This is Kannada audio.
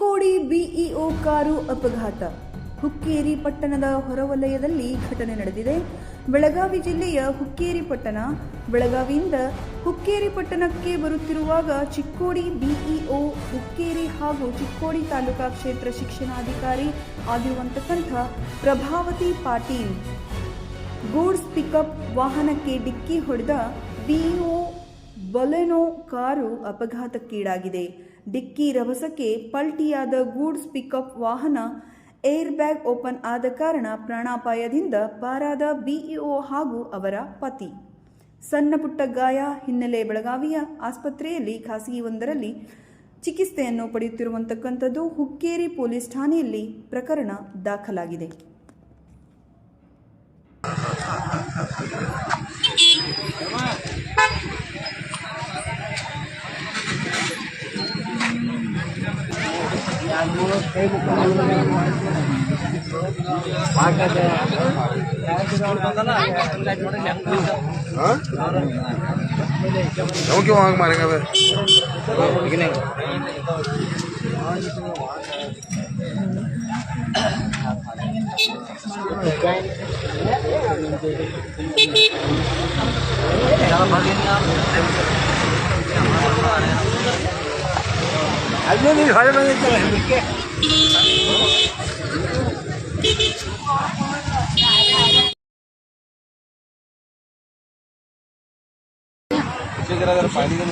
ಚಿಕ್ಕೋಡಿ ಬಿಇಒ ಕಾರು ಅಪಘಾತ. ಹುಕ್ಕೇರಿ ಪಟ್ಟಣದ ಹೊರವಲಯದಲ್ಲಿ ಘಟನೆ ನಡೆದಿದೆ. ಬೆಳಗಾವಿ ಜಿಲ್ಲೆಯ ಹುಕ್ಕೇರಿ ಪಟ್ಟಣ ಬೆಳಗಾವಿಯಿಂದ ಹುಕ್ಕೇರಿ ಪಟ್ಟಣಕ್ಕೆ ಬರುತ್ತಿರುವಾಗ ಚಿಕ್ಕೋಡಿ ಬಿಇಒ ಹುಕ್ಕೇರಿ ಹಾಗೂ ಚಿಕ್ಕೋಡಿ ತಾಲೂಕಾ ಕ್ಷೇತ್ರ ಶಿಕ್ಷಣಾಧಿಕಾರಿ ಆಗಿರುವಂತಕ್ಕಂಥ ಪ್ರಭಾವತಿ ಪಾಟೀಲ್ ಗೂಡ್ಸ್ ಪಿಕಪ್ ವಾಹನಕ್ಕೆ ಡಿಕ್ಕಿ ಹೊಡೆದ ಬಿಇಒ ಬೊಲೆನೋ ಕಾರು ಅಪಘಾತಕ್ಕೀಡಾಗಿದೆ. ಡಿಕ್ಕಿ ರಭಸಕ್ಕೆ ಪಲ್ಟಿಯಾದ ಗೂಡ್ಸ್ ಪಿಕಪ್ ವಾಹನ ಏರ್ ಬ್ಯಾಗ್ ಓಪನ್ ಆದ ಕಾರಣ ಪ್ರಾಣಾಪಾಯದಿಂದ ಪಾರಾದ ಬಿಇಒ ಹಾಗೂ ಅವರ ಪತಿ. ಸಣ್ಣ ಪುಟ್ಟ ಗಾಯ ಹಿನ್ನೆಲೆ ಬೆಳಗಾವಿಯ ಆಸ್ಪತ್ರೆಯಲ್ಲಿ ಖಾಸಗಿಯೊಂದರಲ್ಲಿ ಚಿಕಿತ್ಸೆಯನ್ನು ಪಡೆಯುತ್ತಿರುವಂತಕ್ಕಂಥದ್ದು. ಹುಕ್ಕೇರಿ ಪೊಲೀಸ್ ಠಾಣೆಯಲ್ಲಿ ಪ್ರಕರಣ ದಾಖಲಾಗಿದೆ. क्यों आग मारेंगे वे? अभी नहीं खाने में अगर पानी के